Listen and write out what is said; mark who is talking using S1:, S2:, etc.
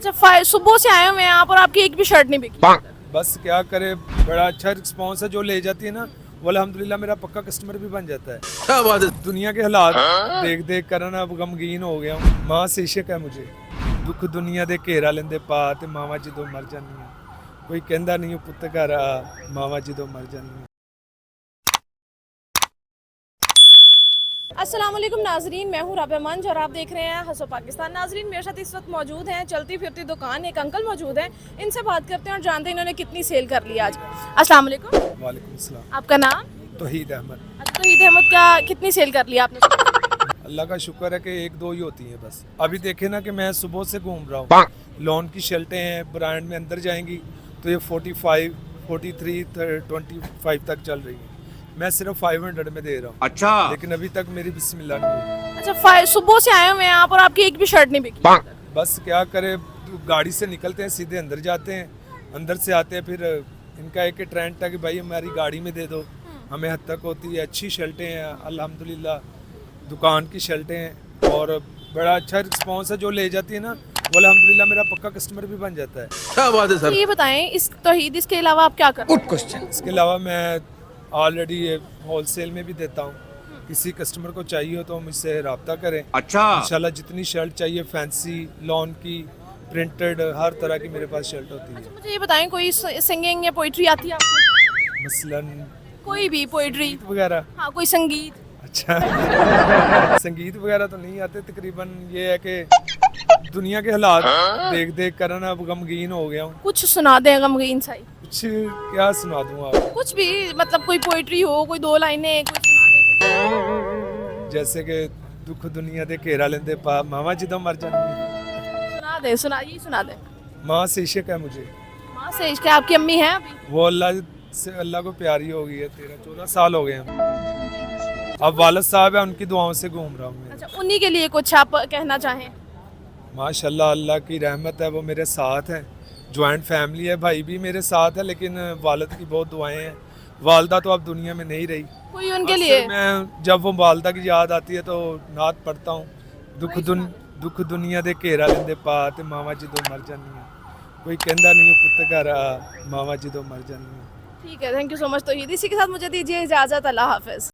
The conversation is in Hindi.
S1: अच्छा, सुबह से आए हुए हैं आप और आपकी एक भी शर्ट नहीं बिकी।
S2: बस क्या करे, बड़ा अच्छा रिस्पॉन्स है। जो ले जाती है ना वो अल्हम्दुलिल्लाह मेरा पक्का कस्टमर भी बन जाता है। क्या बात है। दुनिया के हालात देख देख कर ना अब गमगीन हो गया हूँ। माँ से इश्क है मुझे, दुख दुनिया दे घेरा लेंदे पा ते मावा जदों मर जानियां। कोई कहंदा नहीं पुत्त घर आ, मावा जदों मर जानियां।
S1: अस्सलाम वालेकुम नाजरीन, मैं हूँ राबिया मंज और आप देख रहे हैं हंसो पाकिस्तान। नाजरीन, मेरे साथ इस वक्त मौजूद हैं चलती फिरती दुकान, एक अंकल मौजूद हैं। इनसे बात करते हैं और जानते हैं इन्होंने कितनी सेल कर ली आज। अस्सलाम वालेकुम।
S2: वालेकुम अस्सलाम।
S1: आपका नाम?
S2: तौहीद अहमद।
S1: अच्छा, तो ईद अहमद का कितनी सेल कर ली आपने?
S2: अल्लाह का शुक्र है कि एक दो ही होती हैं बस। अभी देखे ना कि मैं सुबह से घूम रहा हूँ। लॉन की शर्टें हैं, ब्रांड में अंदर जाएंगी तो ये 45, 43, 25 तक चल रही है। मैं सिर्फ 500 में दे रहा हूँ।
S3: अच्छा।
S2: लेकिन अभी तक मेरी बिस्मिल्लाह नहीं हुई।
S1: अच्छा, सुबह से आए हुए हैं आप और आपकी एक भी शर्ट नहीं बिकी।
S2: बस क्या करे, गाड़ी से निकलते हैं सीधे अंदर जाते हैं, अंदर से आते हैं फिर इनका एक ट्रेंड था कि भाई हमारी गाड़ी में दे दो, हमें हद तक होती है। अच्छी शर्टें हैं अल्हम्दुलिल्लाह, दुकान की शर्टें हैं और बड़ा अच्छा रिस्पॉन्स है। जो ले जाती है ना वो अल्हम्दुलिल्लाह मेरा पक्का कस्टमर भी बन जाता है।
S3: क्या बात है
S1: तो ये बताएं, इस तौहीद इसके अलावा आप क्या करते हैं?
S2: इसके अलावा मैं ऑलरेडी होलसेल में भी देता हूँ। किसी कस्टमर को चाहिए हो तो मुझसे रब्ता करें।
S3: अच्छा।
S2: इंशाल्लाह जितनी शर्ट चाहिए, फैंसी, लॉन की, प्रिंटेड, हर तरह की मेरे पास शर्ट होती है।
S1: मुझे ये बताएं, कोई सिंगिंग या पोइट्री आती है आपको?
S2: मसलन
S1: कोई भी पोइट्री?
S2: वगैरह।
S1: हाँ, कोई संगीत?
S2: अच्छा संगीत वगैरह तो नहीं आते। तकरीबन ये है कि दुनिया के हालात देख देख कर ना अब गमगीन हो गया हूँ।
S1: कुछ सुना दें गमगीन सा ही।
S2: कुछ क्या सुना दूँ आपको?
S1: कुछ भी, मतलब कोई पोइट्री हो, कोई दो लाइनें, कोई सुना दें
S2: जैसे कि दुख दुनिया दे घेरा लेंदे पा मावा जदों मर जानी।
S1: कुछ। सुना दें।
S2: माँ से इश्क है मुझे,
S1: माँ से इश्क है। आपकी अम्मी हैं अभी?
S2: वो अल्लाह से अल्लाह को प्यारी हो गई है। 13-14 साल हो गए हैं। अब वालिद साहब है, उनकी दुआओं से घूम रहा हूँ मैं।
S1: अच्छा, उन्हीं के लिए कुछ आप कहना चाहें?
S2: माशाल्लाह अल्लाह की रहमत है, वो मेरे साथ हैं। जॉइंट फैमिली है, भाई भी मेरे साथ है, लेकिन वालिद की बहुत दुआएं हैं। वालदा तो अब दुनिया में नहीं रही।
S1: कोई उनके
S2: अक्सर
S1: लिए?
S2: मैं जब वो वालदा की याद आती है तो नात पढ़ता हूँ, दुख दुनिया दे घेरा लेंदे पा ते मावा जदों मर जानियां। कोई कहंदा नहीं पुत्त घर आ, मावा जदों मर जानियां।
S1: ठीक है, थैंक यू सो मच। तो इसी के साथ मुझे दीजिए इजाज़त। अल्लाह हाफिज़।